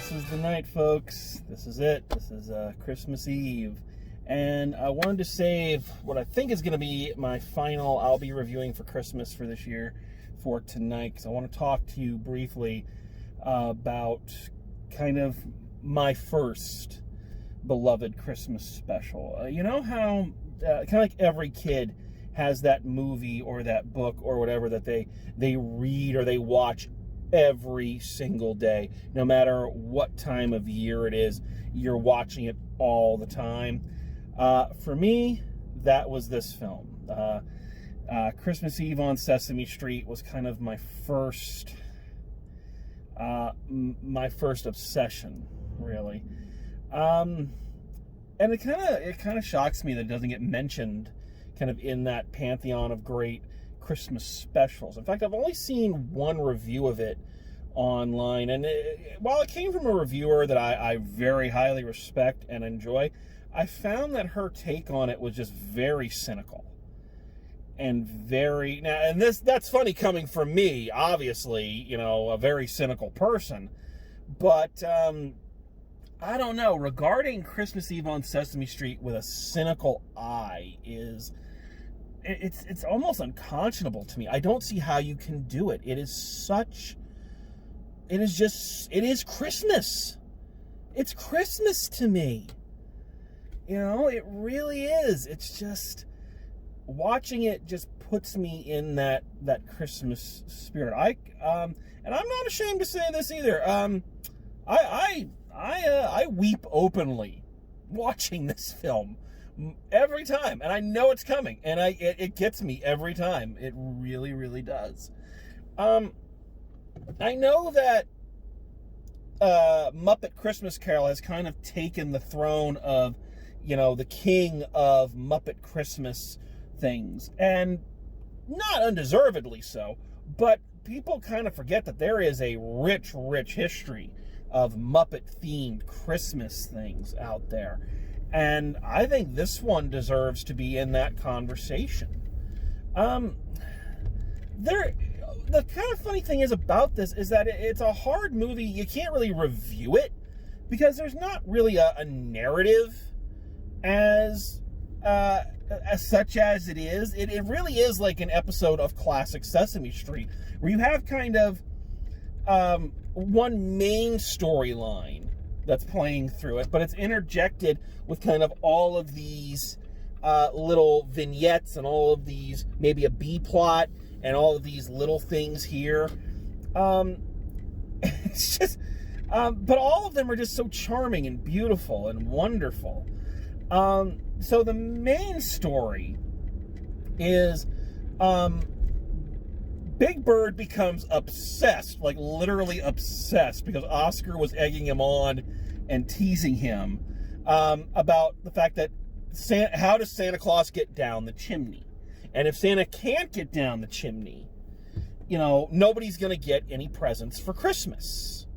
This is the night, folks. This is it. This is Christmas Eve. And I wanted to save what I think is going to be my final I'll be reviewing for Christmas for this year for tonight, because I want to talk to you briefly about kind of my first beloved Christmas special. You know how kind of like every kid has that movie or that book or whatever that they read or they watch every single day, no matter what time of year it is, you're watching it all the time. For me, that was this film. Christmas Eve on Sesame Street was kind of my first obsession, really. And it kind of shocks me that it doesn't get mentioned kind of in that pantheon of great Christmas specials. In fact, I've only seen one review of it online, and while it came from a reviewer that I very highly respect and enjoy, I found that her take on it was just very cynical and that's funny coming from me, obviously, you know, a very cynical person, but I don't know, regarding Christmas Eve on Sesame Street with a cynical eye it's almost unconscionable to me. I don't see how you can do it. It is Christmas. It's Christmas to me. You know, it really is. It's just, watching it just puts me in that Christmas spirit. And I'm not ashamed to say this either. I weep openly watching this film every time, and I know it's coming, and it gets me every time. It really, really does. I know that Muppet Christmas Carol has kind of taken the throne of, you know, the king of Muppet Christmas things, and not undeservedly so, but people kind of forget that there is a rich, rich history of Muppet-themed Christmas things out there. And I think this one deserves to be in that conversation. The kind of funny thing is about this is that it's a hard movie. You can't really review it because there's not really a narrative as such as it is. It really is like an episode of classic Sesame Street, where you have kind of one main storyline that's playing through it, but it's interjected with kind of all of these little vignettes and all of these, maybe a B plot and all of these little things here. It's just, but all of them are just so charming and beautiful and wonderful. So the main story is Big Bird becomes obsessed, like literally obsessed, because Oscar was egging him on and teasing him about the fact that how does Santa Claus get down the chimney? And if Santa can't get down the chimney, you know, nobody's going to get any presents for Christmas.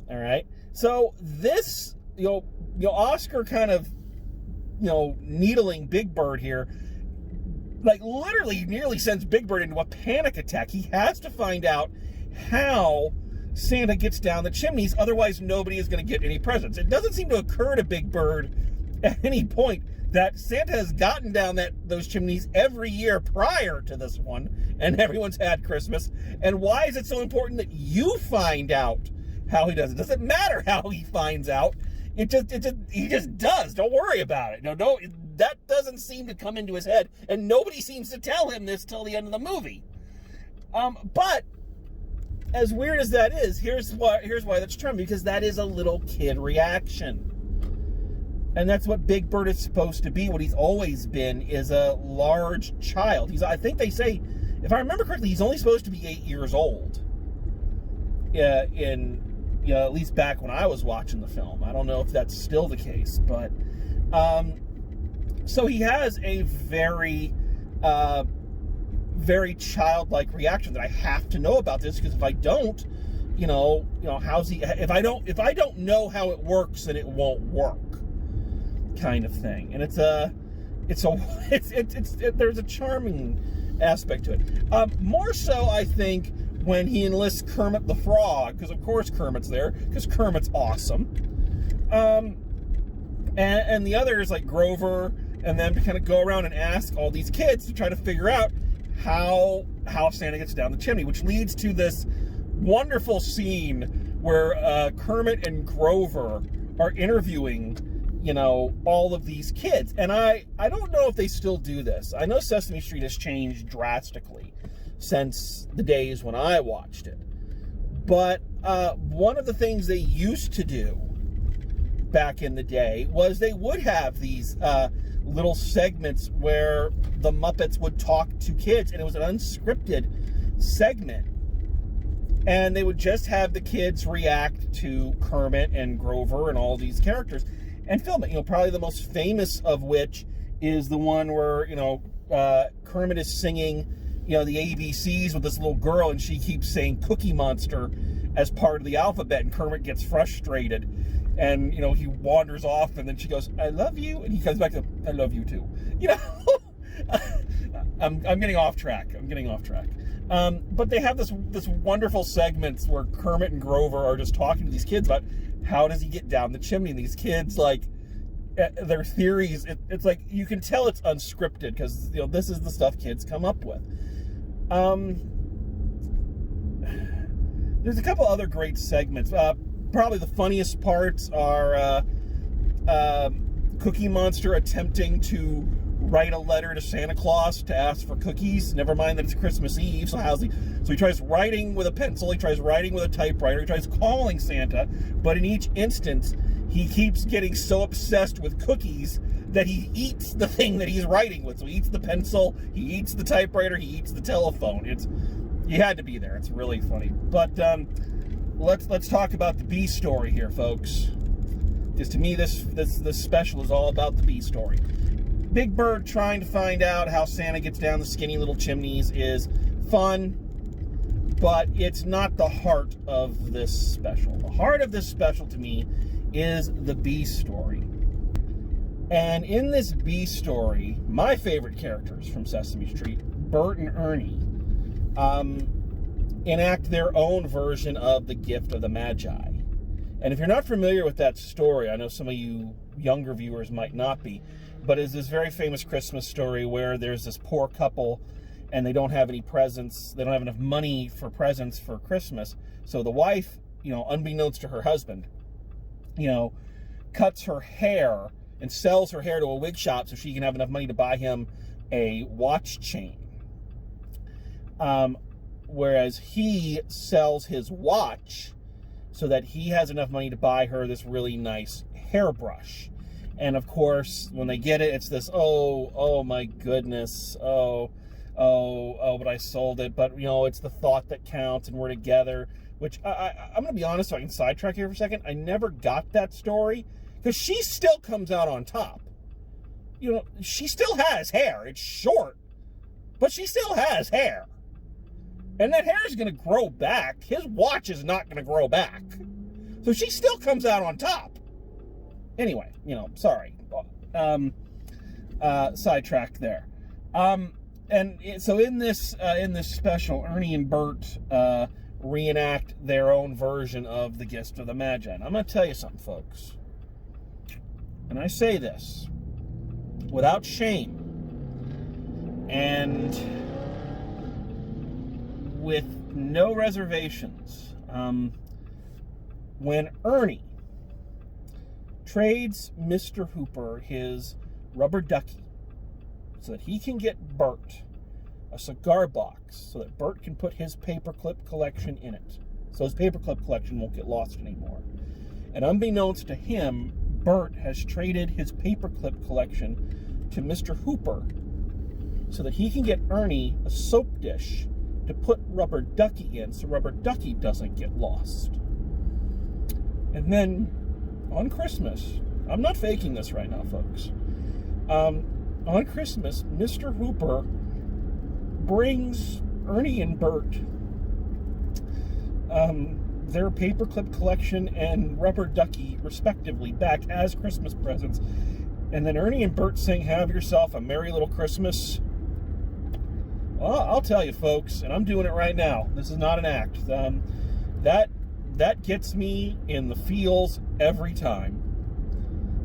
All right? So this, you know, Oscar kind of, you know, needling Big Bird here, like literally nearly sends Big Bird into a panic attack. He has to find out how Santa gets down the chimneys, otherwise nobody is going to get any presents. It doesn't seem to occur to Big Bird at any point that Santa has gotten down those chimneys every year prior to this one, and everyone's had Christmas. And why is it so important that you find out how he does it? It doesn't matter how he finds out. He just does. Don't worry about it. No, that doesn't seem to come into his head, and nobody seems to tell him this till the end of the movie. But as weird as that is, here's why that's charming, because that is a little kid reaction. And that's what Big Bird is supposed to be. What he's always been is a large child. I think they say, if I remember correctly, he's only supposed to be 8 years old. At least back when I was watching the film. I don't know if that's still the case, but so he has a very, very childlike reaction that I have to know about this, because if I don't, you know, how's he? If I don't know how it works, then it won't work, kind of thing. And there's a charming aspect to it. More so, I think, when he enlists Kermit the Frog, because of course Kermit's there, because Kermit's awesome. And the other is like Grover, and then to kind of go around and ask all these kids to try to figure out how Santa gets down the chimney, which leads to this wonderful scene where Kermit and Grover are interviewing, all of these kids. And I don't know if they still do this. I know Sesame Street has changed drastically since the days when I watched it. But one of the things they used to do back in the day was they would have these little segments where the Muppets would talk to kids, and it was an unscripted segment. And they would just have the kids react to Kermit and Grover and all these characters and film it. Probably the most famous of which is the one where, Kermit is singing, the ABCs with this little girl, and she keeps saying Cookie Monster as part of the alphabet, and Kermit gets frustrated. And, he wanders off, and then she goes, I love you. And he comes back to, I love you too. I'm getting off track. But they have this wonderful segments where Kermit and Grover are just talking to these kids about how does he get down the chimney. And these kids, like, their theories, it's like, you can tell it's unscripted because, this is the stuff kids come up with. There's a couple other great segments. Probably the funniest parts are Cookie Monster attempting to write a letter to Santa Claus to ask for cookies. Never mind that it's Christmas Eve. So he tries writing with a pencil. He tries writing with a typewriter. He tries calling Santa. But in each instance, he keeps getting so obsessed with cookies that he eats the thing that he's writing with. So he eats the pencil. He eats the typewriter. He eats the telephone. You had to be there. It's really funny. But let's talk about the B story here, folks. Because to me, this special is all about the B story. Big Bird trying to find out how Santa gets down the skinny little chimneys is fun, but it's not the heart of this special. The heart of this special to me is the B story. And in this B story, my favorite characters from Sesame Street, Bert and Ernie, enact their own version of the gift of the Magi. And if you're not familiar with that story, I know some of you younger viewers might not be, but it's this very famous Christmas story where there's this poor couple and they don't have any presents. They don't have enough money for presents for Christmas. So the wife, unbeknownst to her husband, cuts her hair and sells her hair to a wig shop so she can have enough money to buy him a watch chain. Whereas he sells his watch so that he has enough money to buy her this really nice hairbrush. And of course, when they get it, it's this, oh my goodness, but I sold it. But, it's the thought that counts, and we're together, which I'm going to be honest, so I can sidetrack here for a second. I never got that story, because she still comes out on top. She still has hair. It's short, but she still has hair. And that hair is going to grow back. His watch is not going to grow back. So she still comes out on top. Anyway, sorry. Sidetrack there. So in this special, Ernie and Bert reenact their own version of the gift of the Magi. And I'm going to tell you something, folks. And I say this without shame and with no reservations. When Ernie trades Mr. Hooper his rubber ducky so that he can get Bert a cigar box so that Bert can put his paperclip collection in it, so his paperclip collection won't get lost anymore. And unbeknownst to him, Bert has traded his paperclip collection to Mr. Hooper so that he can get Ernie a soap dish to put rubber ducky in so rubber ducky doesn't get lost. And then on Christmas, I'm not faking this right now, folks. On Christmas, Mr. Hooper brings Ernie and Bert their paperclip collection and rubber ducky, respectively, back as Christmas presents. And then Ernie and Bert sing "Have Yourself a Merry Little Christmas." Well, I'll tell you, folks, and I'm doing it right now. This is not an act. That gets me in the feels every time.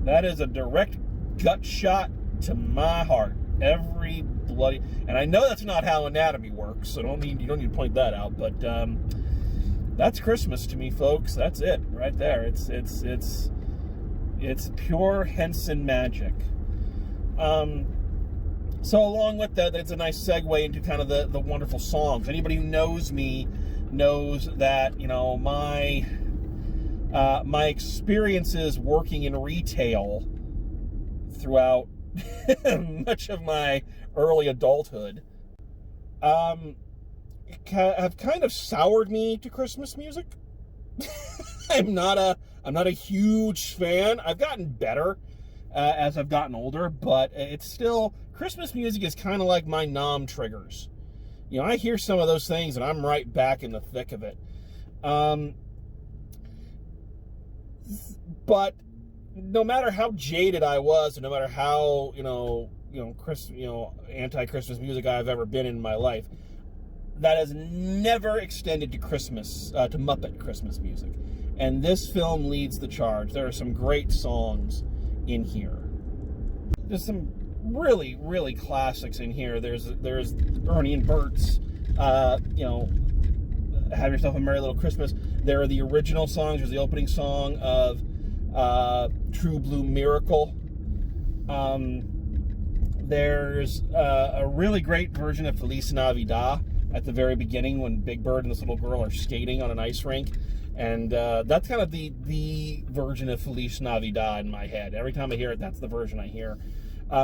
That is a direct gut shot to my heart. Every bloody, and I know that's not how anatomy works, so you don't need to point that out. But that's Christmas to me, folks. That's it right there. It's pure Henson magic. So along with that, it's a nice segue into kind of the wonderful songs. Anybody who knows me knows that, you know, my experiences working in retail throughout much of my early adulthood have kind of soured me to Christmas music. I'm not a huge fan. I've gotten better as I've gotten older, but it's still, Christmas music is kind of like my nom triggers. You know, I hear some of those things and I'm right back in the thick of it. But no matter how jaded I was, and no matter how anti-Christmas music I've ever been in my life, that has never extended to Christmas, to Muppet Christmas music. And this film leads the charge. There are some great songs in here. There's some really, really classics in here. There's Ernie and Bert's, Have Yourself a Merry Little Christmas. There are the original songs. There's the opening song of True Blue Miracle. There's a really great version of Feliz Navidad at the very beginning when Big Bird and this little girl are skating on an ice rink. And that's kind of the version of Feliz Navidad in my head. Every time I hear it, that's the version I hear.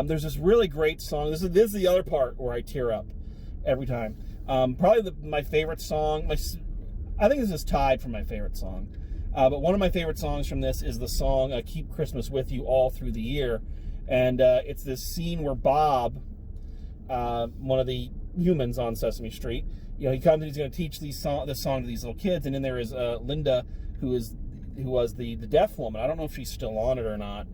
There's this really great song. This is the other part where I tear up every time. Probably my favorite song. I think this is tied for my favorite song. But one of my favorite songs from this is the song Keep Christmas With You All Through the Year. And it's this scene where Bob, one of the humans on Sesame Street, he comes and he's going to teach this song to these little kids. And then there is Linda, who was the deaf woman. I don't know if she's still on it or not.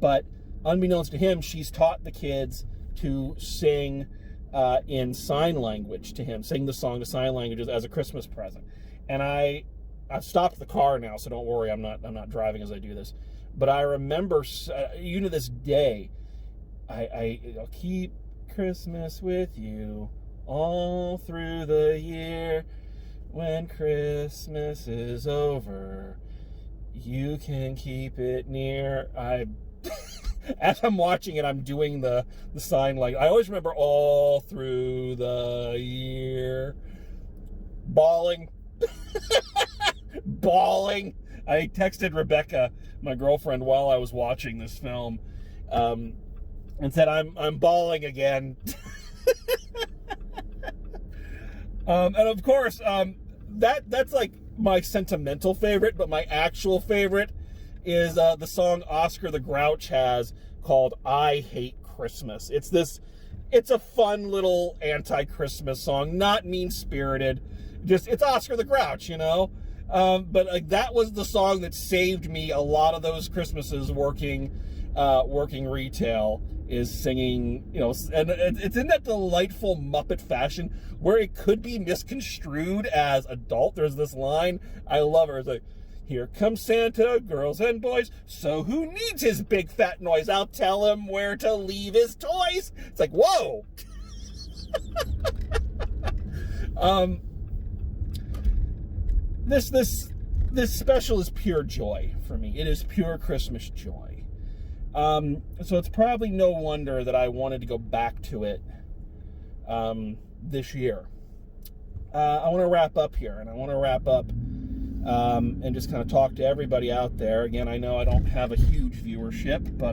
But unbeknownst to him, she's taught the kids to sing in sign language to him, sing the song to sign languages as a Christmas present. And I've stopped the car now, so don't worry, I'm not driving as I do this. But I remember, even to this day, I'll keep Christmas with you all through the year. When Christmas is over, you can keep it near. As I'm watching it, I'm doing the sign language. I always remember all through the year. Bawling. Bawling. I texted Rebecca, my girlfriend, while I was watching this film, and said, I'm bawling again. And of course, that's like my sentimental favorite, but my actual favorite is the song Oscar the Grouch has called I Hate Christmas. It's a fun little anti-Christmas song, not mean-spirited. It's Oscar the Grouch, but that was the song that saved me a lot of those Christmases working retail, is singing, and it's in that delightful Muppet fashion where it could be misconstrued as adult. There's this line, I love her, it's like, here comes Santa, girls and boys, so who needs his big fat noise? I'll tell him where to leave his toys. It's like, whoa. This special is pure joy for me. It is pure Christmas joy. So it's probably no wonder that I wanted to go back to it this year. I want to wrap up here, and I want to wrap up and just kind of talk to everybody out there. Again, I know I don't have a huge viewership, but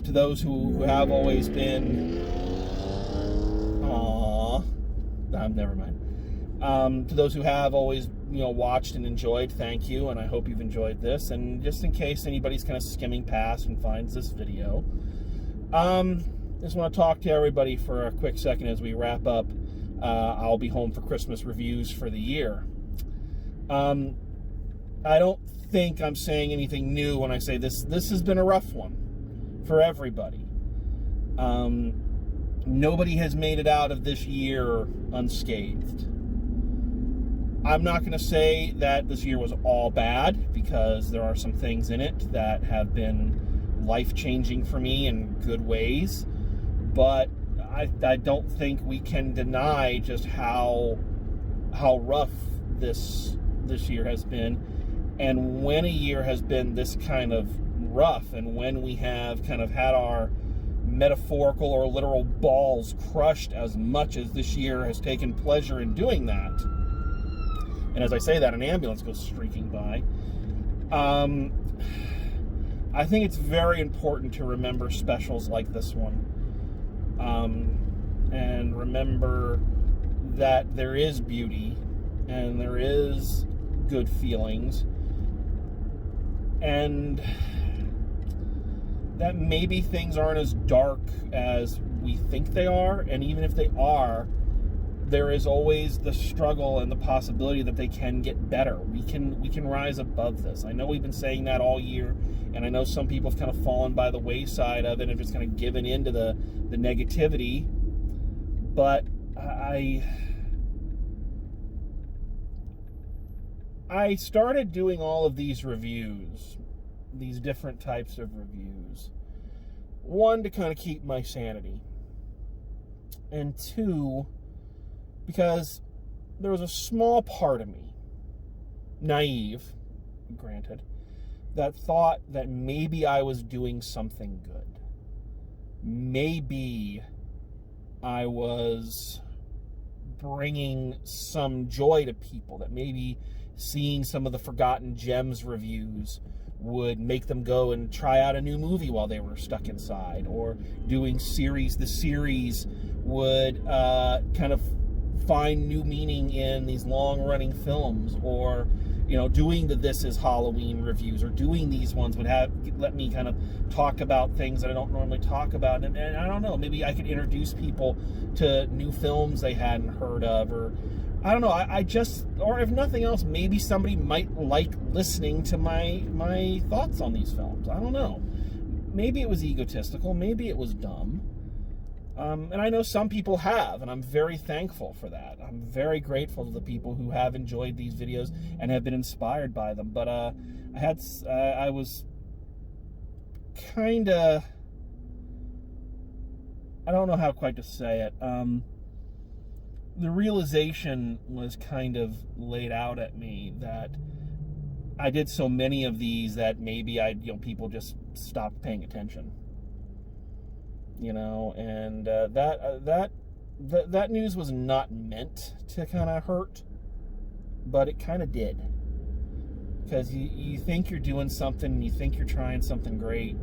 to those who have always been, never mind. To those who have always, watched and enjoyed, thank you, and I hope you've enjoyed this. And just in case anybody's kind of skimming past and finds this video, just want to talk to everybody for a quick second as we wrap up. I'll be home for Christmas reviews for the year. I don't think I'm saying anything new when I say this. This has been a rough one for everybody. nobody has made it out of this year unscathed. I'm not going to say that this year was all bad, because there are some things in it that have been life-changing for me in good ways, but I don't think we can deny just how rough this year has been. And when a year has been this kind of rough, and when we have kind of had our metaphorical or literal balls crushed as much as this year has taken pleasure in doing that, and as I say that, an ambulance goes streaking by, I think it's very important to remember specials like this one, and remember that there is beauty and there is good feelings, and that maybe things aren't as dark as we think they are, and even if they are, there is always the struggle and the possibility that they can get better. We can rise above this. I know we've been saying that all year, and I know some people have kind of fallen by the wayside of it and just kind of given into the negativity, but I started doing all of these reviews, these different types of reviews. One, to kind of keep my sanity. And two, because there was a small part of me, naive, granted, that thought that maybe I was doing something good. Maybe I was bringing some joy to people, that maybe seeing some of the Forgotten Gems reviews would make them go and try out a new movie while they were stuck inside, or doing the series would kind of find new meaning in these long-running films, or doing the This Is Halloween reviews, or doing these ones would let me kind of talk about things that I don't normally talk about, and I don't know, maybe I could introduce people to new films they hadn't heard of, or I don't know, I just, or if nothing else, maybe somebody might like listening to my thoughts on these films. I don't know. Maybe it was egotistical, maybe it was dumb. And I know some people have, and I'm very thankful for that. I'm very grateful to the people who have enjoyed these videos and have been inspired by them. But I was kind of, I don't know how quite to say it. The realization was kind of laid out at me that I did so many of these that maybe people just stopped paying attention. And that news was not meant to kind of hurt, but it kind of did. Because you think you're doing something, you think you're trying something great,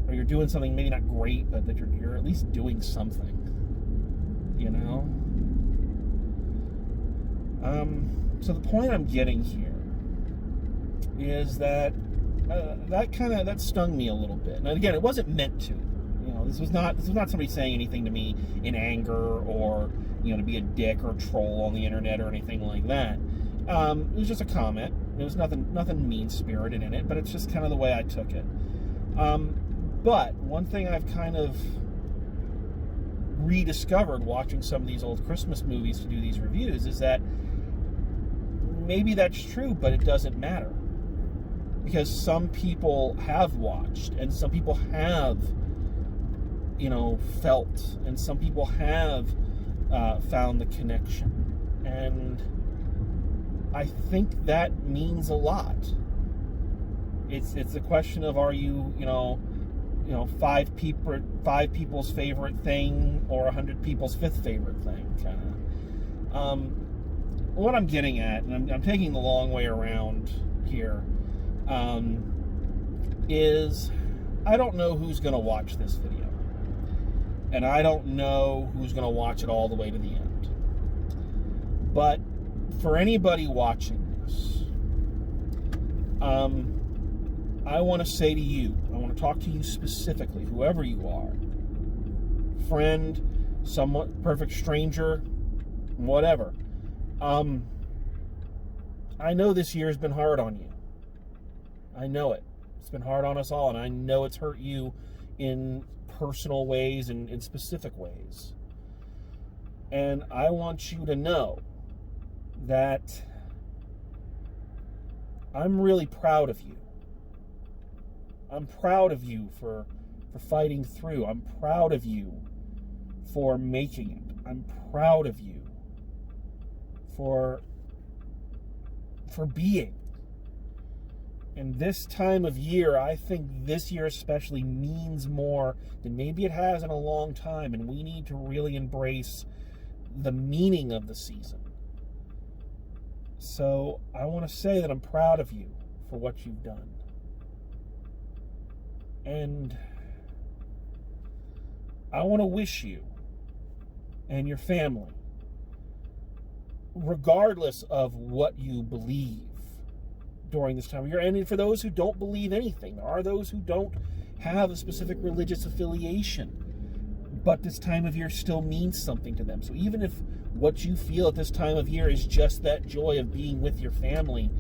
or you're doing something maybe not great, but that you're at least doing something. So the point I'm getting here is that that stung me a little bit. And again, it wasn't meant to. This was not somebody saying anything to me in anger, or to be a dick or a troll on the internet or anything like that. It was just a comment. There was nothing mean-spirited in it, but it's just kind of the way I took it. But one thing I've kind of rediscovered watching some of these old Christmas movies to do these reviews is that maybe that's true, but it doesn't matter. Because some people have watched, and some people have, felt, and some people have found the connection. And I think that means a lot. It's a question of, are you, five people's favorite thing, or 100 people's fifth favorite thing, kind of. What I'm getting at, and I'm taking the long way around here, is I don't know who's going to watch this video, and I don't know who's going to watch it all the way to the end. But for anybody watching this, I want to say to you, I want to talk to you specifically, whoever you are, friend, somewhat perfect stranger, whatever. I know this year has been hard on you. I know it. It's been hard on us all, and I know it's hurt you in personal ways and in specific ways. And I want you to know that I'm really proud of you. I'm proud of you for fighting through. I'm proud of you for making it. I'm proud of you for being. And this time of year, I think this year especially means more than maybe it has in a long time, and we need to really embrace the meaning of the season. So I want to say that I'm proud of you for what you've done. And I want to wish you and your family, regardless of what you believe during this time of year, and for those who don't believe anything, there are those who don't have a specific religious affiliation, but this time of year still means something to them. So even if what you feel at this time of year is just that joy of being with your family,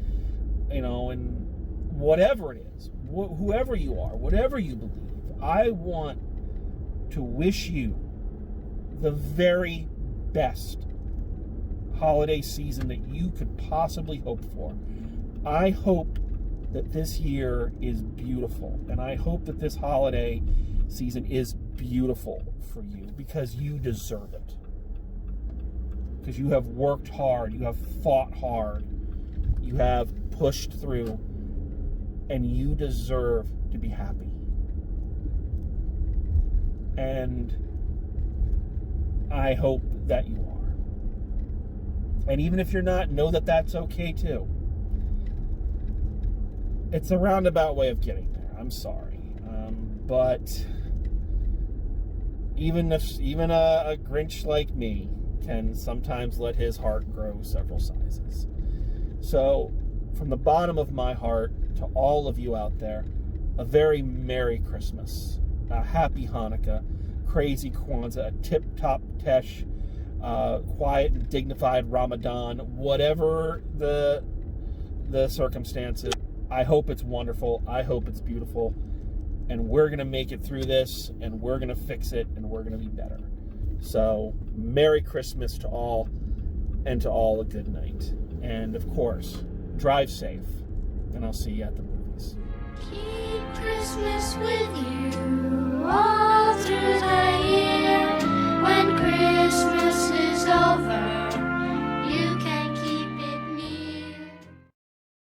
and whatever it is, whoever you are, whatever you believe, I want to wish you the very best holiday season that you could possibly hope for. I hope that this year is beautiful, and I hope that this holiday season is beautiful for you, because you deserve it. Because you have worked hard, you have fought hard, you have pushed through, and you deserve to be happy. And I hope that you are. And even if you're not, know that that's okay too. It's a roundabout way of getting there. I'm sorry. But even a Grinch like me can sometimes let his heart grow several sizes. So, from the bottom of my heart to all of you out there, a very Merry Christmas, a Happy Hanukkah, Crazy Kwanzaa, a tip-top Tesh, quiet and dignified Ramadan, whatever the circumstances. I hope it's wonderful. I hope it's beautiful. And we're going to make it through this, and we're going to fix it, and we're going to be better. So, Merry Christmas to all, and to all a good night. And, of course, drive safe, and I'll see you at the movies. Keep Christmas with you all through the year. When Christmas is over,